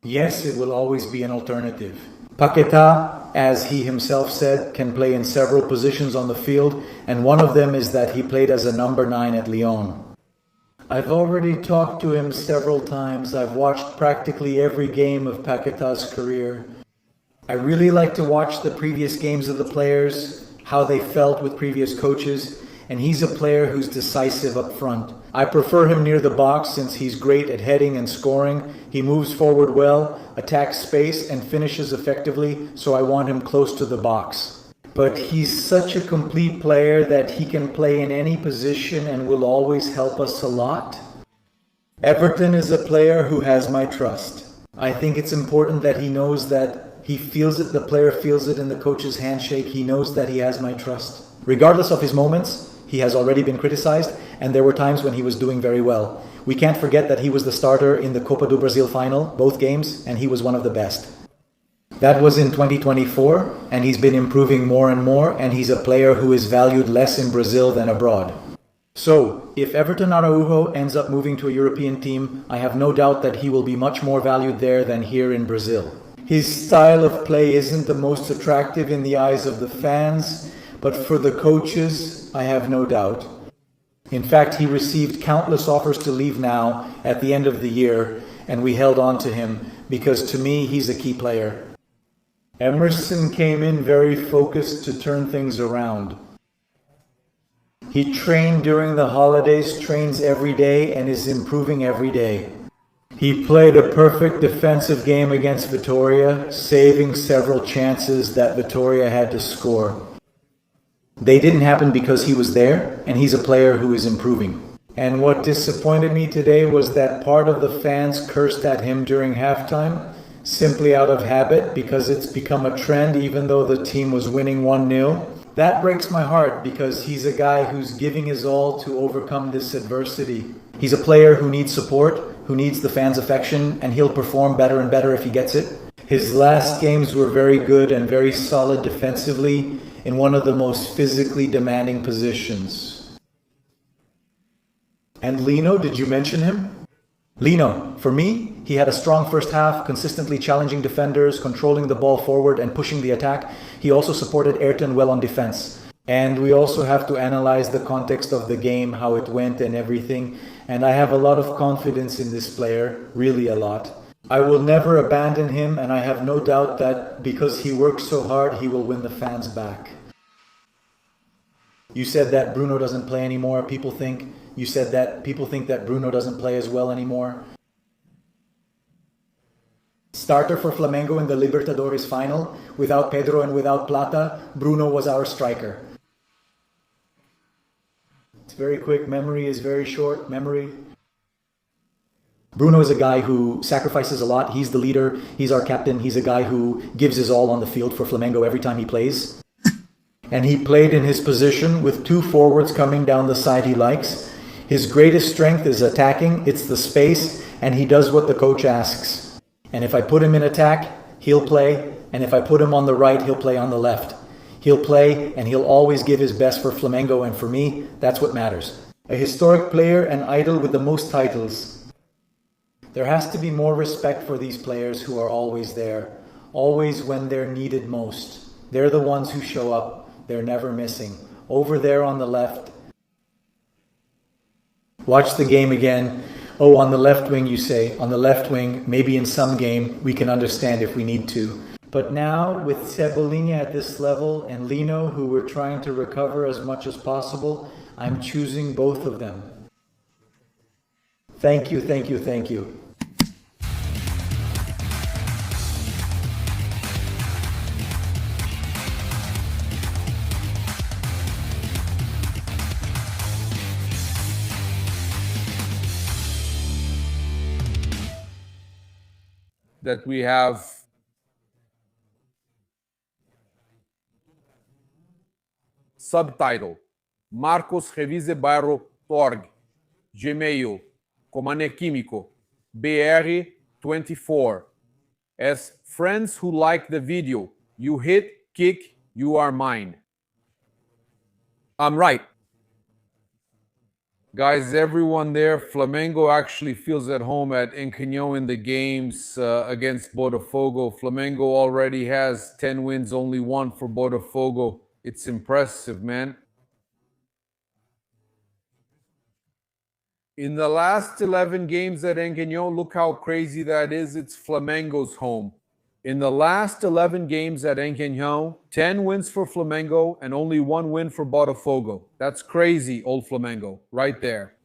Yes, it will always be an alternative. Paquetá, as he himself said, can play in several positions on the field, and one of them is that he played as a number 9 at Lyon. I've already talked to him several times. I've watched practically every game of Paquetá's career. I really like to watch the previous games of the players, how they felt with previous coaches, and he's a player who's decisive up front. I prefer him near the box since he's great at heading and scoring. He moves forward well, attacks space, and finishes effectively, so I want him close to the box. But he's such a complete player that he can play in any position and will always help us a lot. Everton is a player who has my trust. I think it's important that he knows that he feels it, the player feels it in the coach's handshake. He knows that he has my trust. Regardless of his moments, he has already been criticized, and there were times when he was doing very well. We can't forget that he was the starter in the Copa do Brasil final, both games, and he was one of the best. That was in 2024, and he's been improving more and more, and he's a player who is valued less in Brazil than abroad. So, if Everton Araujo ends up moving to a European team, I have no doubt that he will be much more valued there than here in Brazil. His style of play isn't the most attractive in the eyes of the fans, but for the coaches, I have no doubt. In fact, he received countless offers to leave now at the end of the year, and we held on to him because to me, he's a key player. Emerson came in very focused to turn things around. He trained during the holidays, trains every day, and is improving every day. He played a perfect defensive game against Vitória, saving several chances that Vitória had to score. They didn't happen because he was there, and he's a player who is improving. And what disappointed me today was that part of the fans cursed at him during halftime, simply out of habit, because it's become a trend even though the team was winning 1-0. That breaks my heart because he's a guy who's giving his all to overcome this adversity. He's a player who needs support, who needs the fans' affection, and he'll perform better and better if he gets it. His last games were very good and very solid defensively in one of the most physically demanding positions. And Lino, did you mention him? Lino, for me, he had a strong first half, consistently challenging defenders, controlling the ball forward and pushing the attack. He also supported Everton well on defense. And we also have to analyze the context of the game, how it went and everything. And I have a lot of confidence in this player, really a lot. I will never abandon him, and I have no doubt that because he works so hard, he will win the fans back. You said that Bruno doesn't play anymore. People think that Bruno doesn't play as well anymore. Starter for Flamengo in the Libertadores final. Without Pedro and without Plata, Bruno was our striker. It's very quick. Memory is very short. Bruno is a guy who sacrifices a lot. He's the leader. He's our captain. He's a guy who gives his all on the field for Flamengo every time he plays. And he played in his position with two forwards coming down the side he likes. His greatest strength is attacking. It's the space, and he does what the coach asks. And if I put him in attack, he'll play. And if I put him on the right, he'll play on the left. He'll play, and he'll always give his best for Flamengo. And for me, that's what matters. A historic player and idol with the most titles. There has to be more respect for these players who are always there. Always when they're needed most. They're the ones who show up. They're never missing. Over there on the left. Watch the game again. Oh, on the left wing, you say. On the left wing, maybe in some game, we can understand if we need to. But now, with Cebolinha at this level and Lino, who we're trying to recover as much as possible, I'm choosing both of them. Thank you. That we have subtitle Marcos Revise Bairro Torg Gmail Comane Químico BR24 as friends who like the video you hit kick you are mine. I'm right. Guys, everyone there, Flamengo actually feels at home at Engenhão in the games against Botafogo. Flamengo already has 10 wins, only 1 for Botafogo. It's impressive, man. In the last 11 games at Engenhão, look how crazy that is. It's Flamengo's home. In the last 11 games at Engenhão, 10 wins for Flamengo and only 1 win for Botafogo. That's crazy, old Flamengo, right there.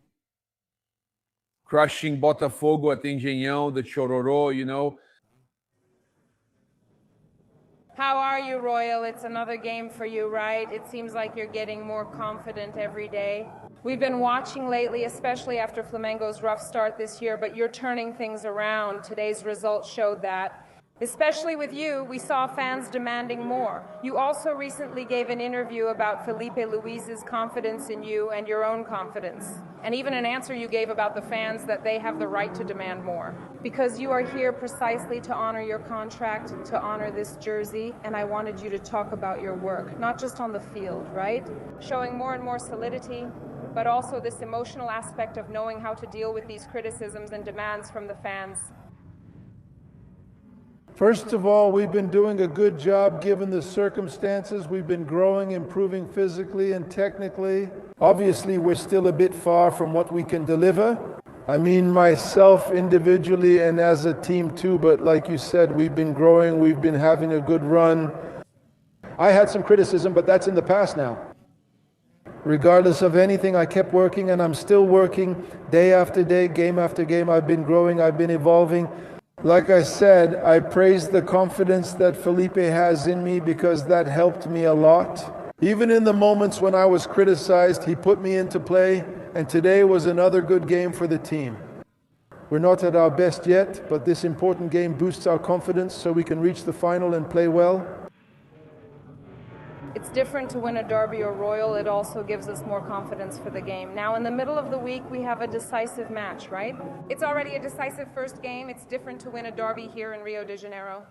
Crushing Botafogo at Engenhão, the Chororô, you know. How are you, Royal? It's another game for you, right? It seems like you're getting more confident every day. We've been watching lately, especially after Flamengo's rough start this year, but you're turning things around. Today's results showed that. Especially with you, we saw fans demanding more. You also recently gave an interview about Filipe Luis's confidence in you and your own confidence. And even an answer you gave about the fans that they have the right to demand more. Because you are here precisely to honor your contract, to honor this jersey, and I wanted you to talk about your work, not just on the field, right? Showing more and more solidity, but also this emotional aspect of knowing how to deal with these criticisms and demands from the fans. First of all, we've been doing a good job given the circumstances. We've been growing, improving physically and technically. Obviously, we're still a bit far from what we can deliver. I mean, myself individually and as a team too, but like you said, we've been growing, we've been having a good run. I had some criticism, but that's in the past now. Regardless of anything, I kept working and I'm still working day after day, game after game. I've been growing, I've been evolving. Like I said, I praise the confidence that Filipe has in me because that helped me a lot. Even in the moments when I was criticized, he put me into play, and today was another good game for the team. We're not at our best yet, but this important game boosts our confidence so we can reach the final and play well. It's different to win a derby or Royal. It also gives us more confidence for the game. Now, in the middle of the week, we have a decisive match, right? It's already a decisive first game. It's different to win a derby here in Rio de Janeiro.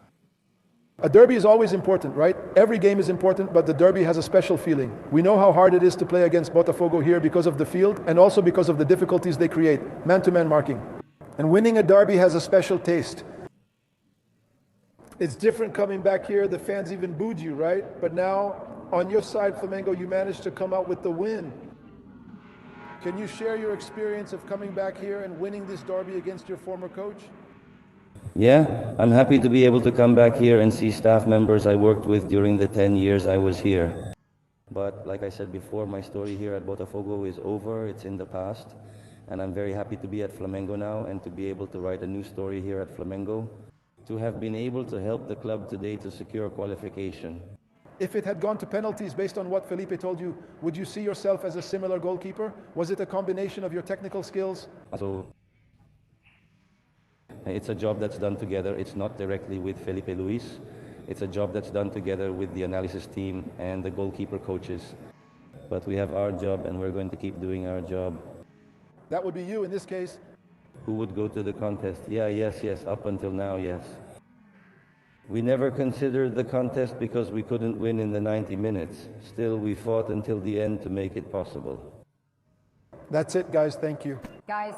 A derby is always important, right? Every game is important, but the derby has a special feeling. We know how hard it is to play against Botafogo here because of the field and also because of the difficulties they create, man-to-man marking. And winning a derby has a special taste. It's different coming back here. The fans even booed you, right? But now, on your side, Flamengo, you managed to come out with the win. Can you share your experience of coming back here and winning this derby against your former coach? Yeah, I'm happy to be able to come back here and see staff members I worked with during the 10 years I was here. But like I said before, my story here at Botafogo is over. It's in the past. And I'm very happy to be at Flamengo now and to be able to write a new story here at Flamengo. To have been able to help the club today to secure qualification. If it had gone to penalties based on what Filipe told you, would you see yourself as a similar goalkeeper? Was it a combination of your technical skills? So it's a job that's done together. It's not directly with Filipe Luis. It's a job that's done together with the analysis team and the goalkeeper coaches. But we have our job and we're going to keep doing our job. That would be you in this case. Who would go to the contest? Yeah, yes, up until now, yes. We never considered the contest because we couldn't win in the 90 minutes. Still, we fought until the end to make it possible. That's it, guys. Thank you. Guys,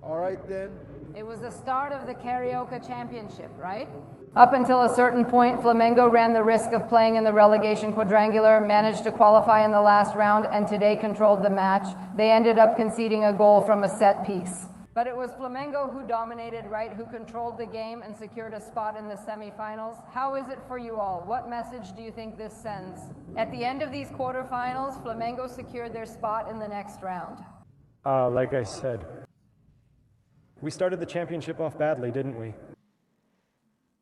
all right, then. it was the start of the Carioca Championship, right? Up until a certain point, Flamengo ran the risk of playing in the relegation quadrangular, managed to qualify in the last round, and today controlled the match. They ended up conceding a goal from a set piece. But it was Flamengo who dominated, right? Who controlled the game and secured a spot in the semifinals. How is it for you all? What message do you think this sends? At the end of these quarterfinals, Flamengo secured their spot in the next round. Like I said, we started the championship off badly, didn't we?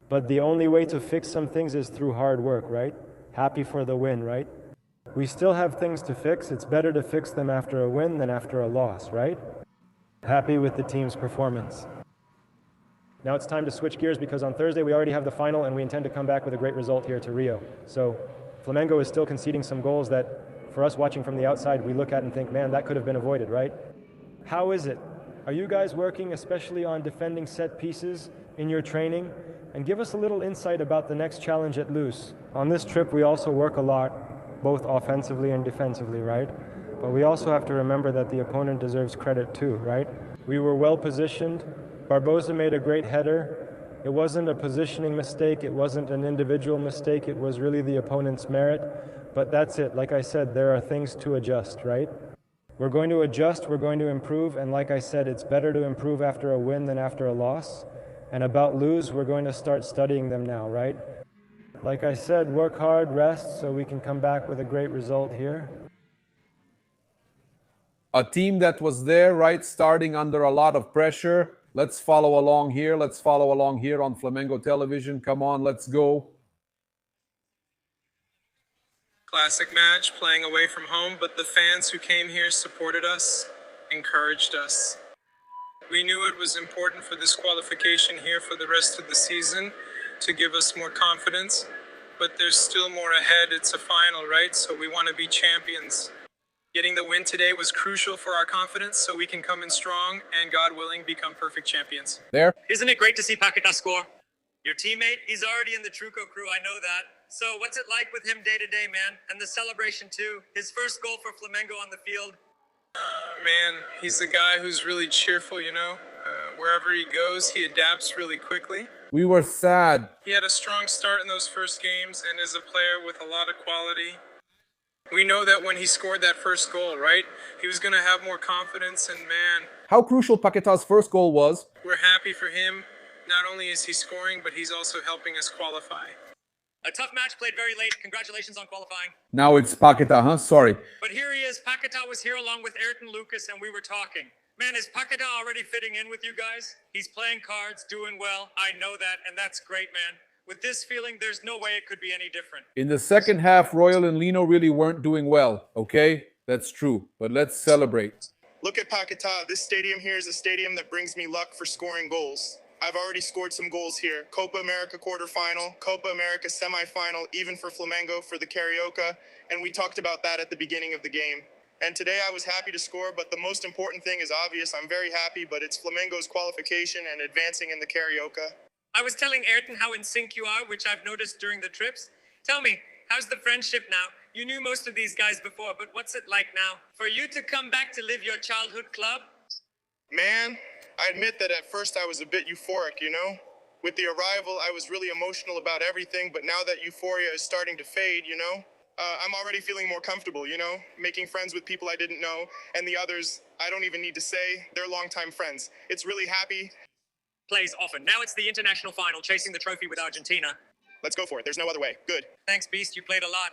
But the only way to fix some things is through hard work, right? Happy for the win, right? We still have things to fix. It's better to fix them after a win than after a loss, right? Happy with the team's performance. Now it's time to switch gears because on Thursday we already have the final and we intend to come back with a great result here to Rio. So Flamengo is still conceding some goals that for us watching from the outside we look at and think, man, that could have been avoided, right? How is it? Are you guys working especially on defending set pieces in your training? And give us a little insight about the next challenge at Luz. On this trip we also work a lot, both offensively and defensively, right? But we also have to remember that the opponent deserves credit too, right? We were well positioned. Barbosa made a great header. It wasn't a positioning mistake. It wasn't an individual mistake. It was really the opponent's merit. But that's it. Like I said, there are things to adjust, right? We're going to adjust. We're going to improve. And like I said, it's better to improve after a win than after a loss. And about lose, we're going to start studying them now, right? Like I said, work hard, rest, so we can come back with a great result here. A team that was there, right, starting under a lot of pressure. Let's follow along here. Let's follow along here on Flamengo television. Come on, let's go. Classic match, playing away from home, but the fans who came here supported us, encouraged us. We knew it was important for this qualification here for the rest of the season to give us more confidence, but there's still more ahead. It's a final, right? So we want to be champions. Getting the win today was crucial for our confidence so we can come in strong and, God willing, become perfect champions. There. Isn't it great to see Paquetá score? Your teammate, he's already in the Truco crew, I know that. So what's it like with him day to day, man? And the celebration too. His first goal for Flamengo on the field. Man, he's the guy who's really cheerful, you know. Wherever he goes, he adapts really quickly. We were sad. He had a strong start in those first games and is a player with a lot of quality. We know that when he scored that first goal, right? He was going to have more confidence, and man, How crucial Paquetá's first goal was. we're happy for him. Not only is he scoring, but he's also helping us qualify. A tough match played very late. Congratulations on qualifying. Now it's Paquetá, huh? Sorry. But here he is. Paquetá was here along with Ayrton Lucas, and we were talking. Man, is Paquetá already fitting in with you guys? He's playing cards, doing well. I know that, and that's great, man. With this feeling, there's no way it could be any different. In the second half, Royal and Lino really weren't doing well, okay? That's true. But let's celebrate. Look at Paquetá. This stadium here is a stadium that brings me luck for scoring goals. I've already scored some goals here. Copa America quarterfinal, Copa America semifinal, even for Flamengo for the Carioca, and we talked about that at the beginning of the game. And today I was happy to score, but the most important thing is obvious. I'm very happy, but it's Flamengo's qualification and advancing in the Carioca. I was telling Ayrton how in sync you are, which I've noticed during the trips. Tell me, how's the friendship now? You knew most of these guys before, but what's it like now? For you to come back to live your childhood club? Man, I admit that at first I was a bit euphoric, you know? With the arrival, I was really emotional about everything, but now that euphoria is starting to fade, you know? I'm already feeling more comfortable, you know? Making friends with people I didn't know, and the others, I don't even need to say, they're longtime friends. It's really happy. Plays often. Now it's the international final, chasing the trophy with Argentina. Let's go for it. There's no other way. Good. Thanks, Beast. You played a lot.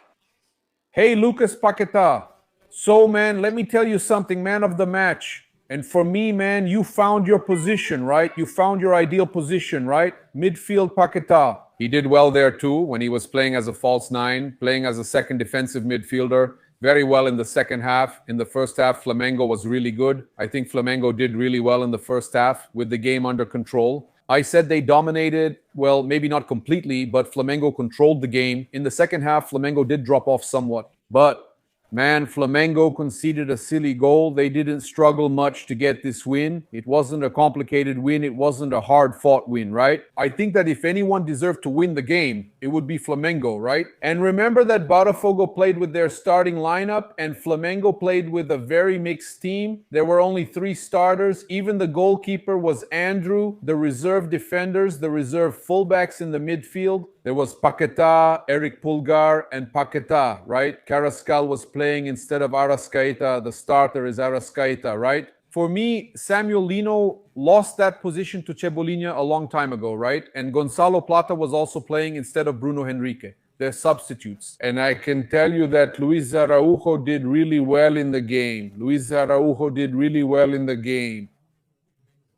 Hey, Lucas Paquetá. So, man, let me tell you something, man of the match. And for me, man, you found your position, right? You found your ideal position, right? Midfield Paquetá. He did well there too when he was playing as a false nine, playing as a second defensive midfielder. Very well in the second half. In the first half, Flamengo was really good. I think Flamengo did really well in the first half with the game under control. I said they dominated, well, maybe not completely, but Flamengo controlled the game. In the second half, Flamengo did drop off somewhat. But man, Flamengo conceded a silly goal. They didn't struggle much to get this win. It wasn't a complicated win. It wasn't a hard-fought win, right? I think that if anyone deserved to win the game, it would be Flamengo, right? And remember that Botafogo played with their starting lineup and Flamengo played with a very mixed team. There were only 3 starters. Even the goalkeeper was Andrew, the reserve defenders, the reserve fullbacks in the midfield. There was Paquetá, Eric Pulgar, and Paquetá, right? Carrascal was playing instead of Arrascaeta. The starter is Arrascaeta, right? For me, Samuel Lino lost that position to Cebolinha a long time ago, right? And Gonzalo Plata was also playing instead of Bruno Henrique. They're substitutes. And I can tell you that Luis Araujo did really well in the game. Luis Araujo did really well in the game.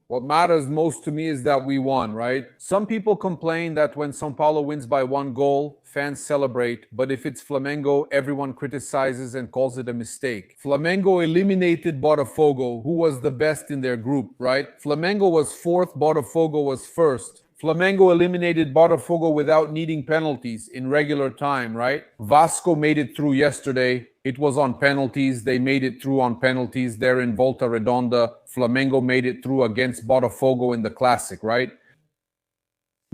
What matters most to me is that we won, right? Some people complain that when São Paulo wins by 1 goal, fans celebrate, but if it's Flamengo, everyone criticizes and calls it a mistake. Flamengo eliminated Botafogo, who was the best in their group, right? Flamengo was 4th, Botafogo was 1st. Flamengo eliminated Botafogo without needing penalties in regular time, right? Vasco made it through yesterday. It was on penalties. They made it through on penalties. They're in Volta Redonda. Flamengo made it through against Botafogo in the Classic, right?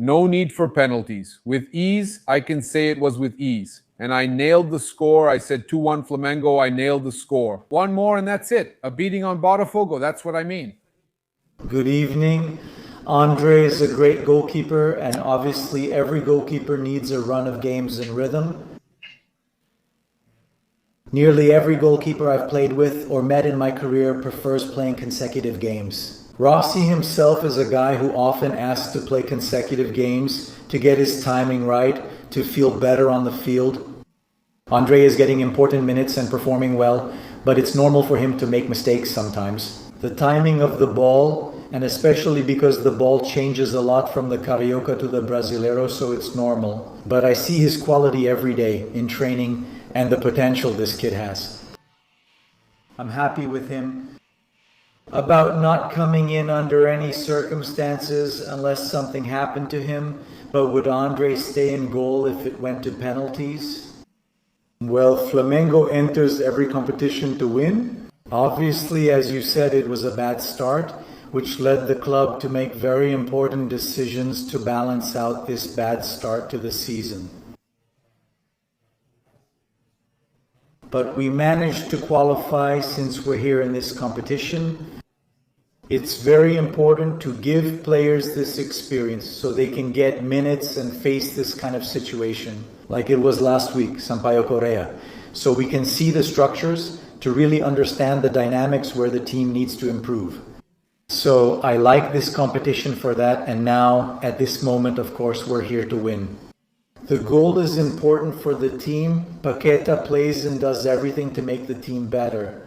No need for penalties. With ease, I can say it was with ease. And I nailed the score. I said 2-1 Flamengo. I nailed the score. One more and that's it. A beating on Botafogo. That's what I mean. Good evening. Andre is a great goalkeeper, and obviously every goalkeeper needs a run of games in rhythm. Nearly every goalkeeper I've played with or met in my career prefers playing consecutive games. Rossi himself is a guy who often asks to play consecutive games to get his timing right, to feel better on the field. Andre is getting important minutes and performing well, but it's normal for him to make mistakes sometimes. The timing of the ball, and especially because the ball changes a lot from the Carioca to the Brasileiro, so it's normal. But I see his quality every day in training and the potential this kid has. I'm happy with him. About not coming in under any circumstances unless something happened to him, but would Andre stay in goal if it went to penalties? Well, Flamengo enters every competition to win. Obviously, as you said, it was a bad start, which led the club to make very important decisions to balance out this bad start to the season. But we managed to qualify since we're here in this competition. It's very important to give players this experience so they can get minutes and face this kind of situation, like it was last week, Sampaio Correa. So we can see the structures to really understand the dynamics where the team needs to improve. So I like this competition for that, and now, at this moment, of course, we're here to win. The goal is important for the team. Paquetá plays and does everything to make the team better.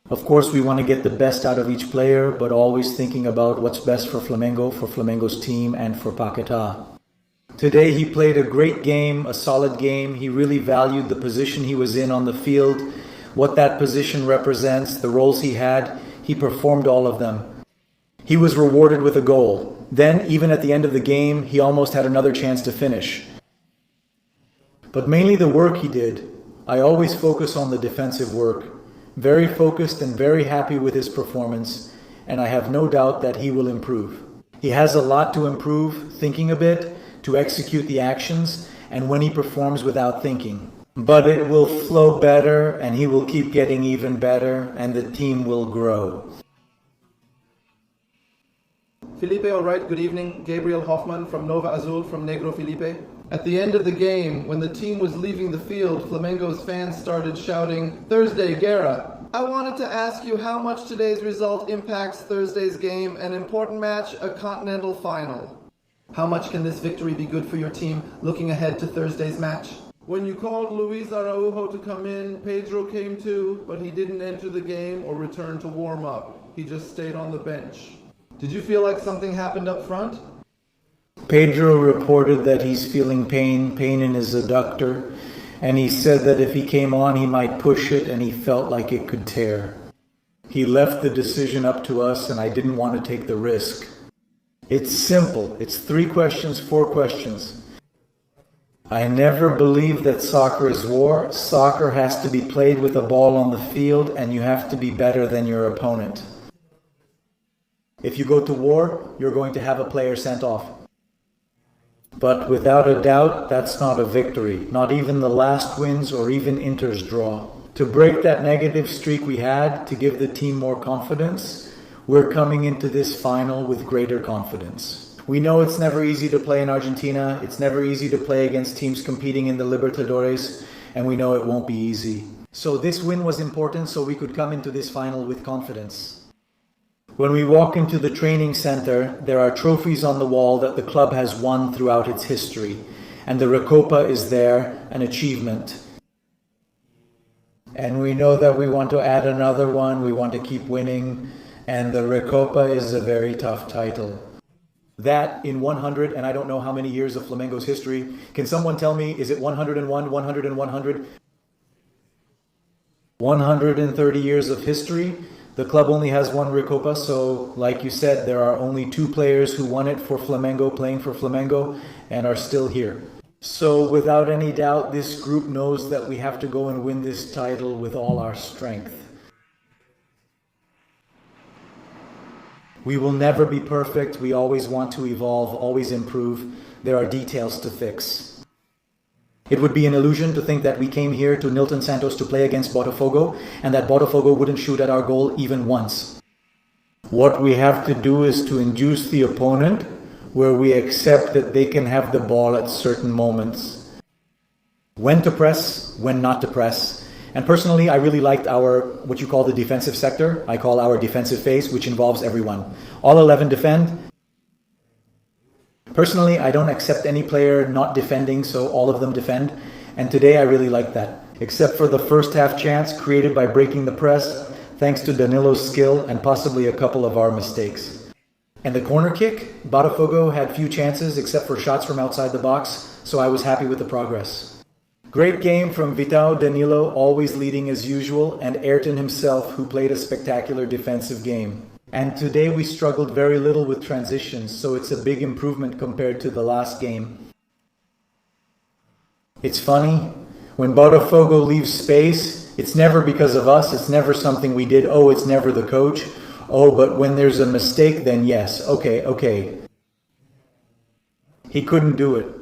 Of course, we want to get the best out of each player, but always thinking about what's best for Flamengo, for Flamengo's team, and for Paquetá. Today he played a great game, a solid game. He really valued the position he was in on the field, what that position represents, the roles he had. He performed all of them. He was rewarded with a goal. Then, even at the end of the game, he almost had another chance to finish. But mainly the work he did. I always focus on the defensive work. Very focused and very happy with his performance, and I have no doubt that he will improve. He has a lot to improve, thinking a bit, to execute the actions, and when he performs without thinking. But it will flow better, and he will keep getting even better, and the team will grow. Filipe, all right, good evening. Gabriel Hoffman from Nova Azul from Negro Filipe. At the end of the game, when the team was leaving the field, Flamengo's fans started shouting, "Thursday, Guerra." I wanted to ask you how much today's result impacts Thursday's game, an important match, a continental final. How much can this victory be good for your team looking ahead to Thursday's match? When you called Luis Araujo to come in, Pedro came too, but he didn't enter the game or return to warm up. He just stayed on the bench. Did you feel like something happened up front? Pedro reported that he's feeling pain in his adductor, and he said that if he came on he might push it and he felt like it could tear. He left the decision up to us and I didn't want to take the risk. It's simple. It's 3 questions, 4 questions. I never believed that soccer is war. Soccer has to be played with a ball on the field and you have to be better than your opponent. If you go to war, you're going to have a player sent off. But without a doubt, that's not a victory. Not even the last wins or even Inter's draw. To break that negative streak we had, to give the team more confidence, we're coming into this final with greater confidence. We know it's never easy to play in Argentina. It's never easy to play against teams competing in the Libertadores, and we know it won't be easy. So this win was important so we could come into this final with confidence. When we walk into the training center, there are trophies on the wall that the club has won throughout its history, and the Recopa is there, an achievement. And we know that we want to add another one, we want to keep winning, and the Recopa is a very tough title. That in 100, and I don't know how many years of Flamengo's history, can someone tell me, is it 101, 100 and 100? 130 years of history. The club only has 1 Recopa, so like you said, there are only 2 players who won it for Flamengo, playing for Flamengo, and are still here. So without any doubt, this group knows that we have to go and win this title with all our strength. We will never be perfect. We always want to evolve, always improve. There are details to fix. It would be an illusion to think that we came here to Nilton Santos to play against Botafogo and that Botafogo wouldn't shoot at our goal even once. What we have to do is to induce the opponent where we accept that they can have the ball at certain moments. When to press, when not to press. And personally, I really liked our, what you call the defensive sector. I call our defensive phase, which involves everyone. All 11 defend. Personally, I don't accept any player not defending, so all of them defend. And today I really like that. Except for the first half chance created by breaking the press, thanks to Danilo's skill and possibly a couple of our mistakes. And the corner kick, Botafogo had few chances except for shots from outside the box, so I was happy with the progress. Great game from Vitao, Danilo, always leading as usual, and Ayrton himself, who played a spectacular defensive game. And today we struggled very little with transitions, so it's a big improvement compared to the last game. It's funny, when Botafogo leaves space, it's never because of us, it's never something we did, oh, it's never the coach. Oh, but when there's a mistake, then yes, okay. He couldn't do it.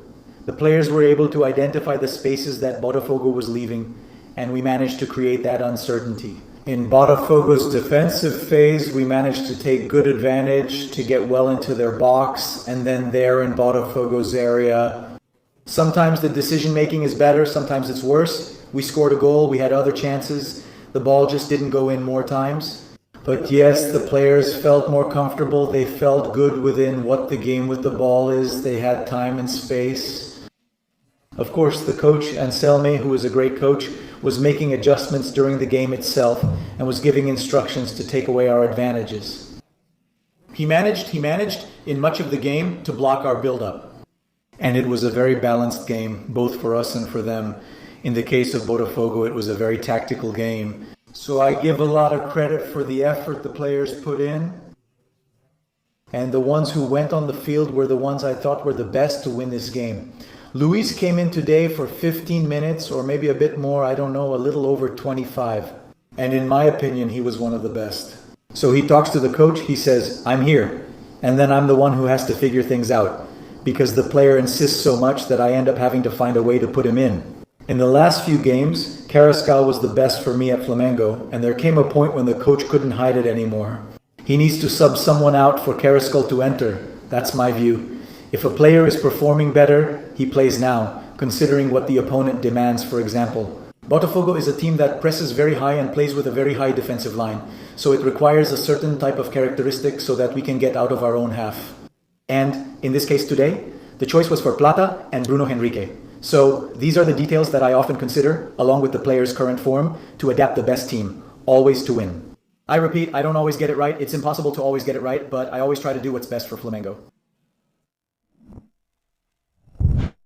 The players were able to identify the spaces that Botafogo was leaving, and we managed to create that uncertainty. In Botafogo's defensive phase, we managed to take good advantage to get well into their box, and then there in Botafogo's area. Sometimes the decision-making is better, sometimes it's worse. We scored a goal, we had other chances. The ball just didn't go in more times. But yes, the players felt more comfortable. They felt good within what the game with the ball is. They had time and space. Of course, the coach, Anselme, who is a great coach, was making adjustments during the game itself and was giving instructions to take away our advantages. He managed in much of the game to block our build-up. And it was a very balanced game, both for us and for them. In the case of Botafogo, it was a very tactical game. So I give a lot of credit for the effort the players put in. And the ones who went on the field were the ones I thought were the best to win this game. Luis came in today for 15 minutes, or maybe a bit more, I don't know, a little over 25. And in my opinion, he was one of the best. So he talks to the coach, he says, I'm here. And then I'm the one who has to figure things out, because the player insists so much that I end up having to find a way to put him in. In the last few games, Carrascal was the best for me at Flamengo, and there came a point when the coach couldn't hide it anymore. He needs to sub someone out for Carrascal to enter. That's my view. If a player is performing better, he plays now, considering what the opponent demands, for example. Botafogo is a team that presses very high and plays with a very high defensive line, so it requires a certain type of characteristic so that we can get out of our own half. And in this case today, the choice was for Plata and Bruno Henrique. So these are the details that I often consider, along with the player's current form, to adapt the best team, always to win. I repeat, I don't always get it right. It's impossible to always get it right, but I always try to do what's best for Flamengo.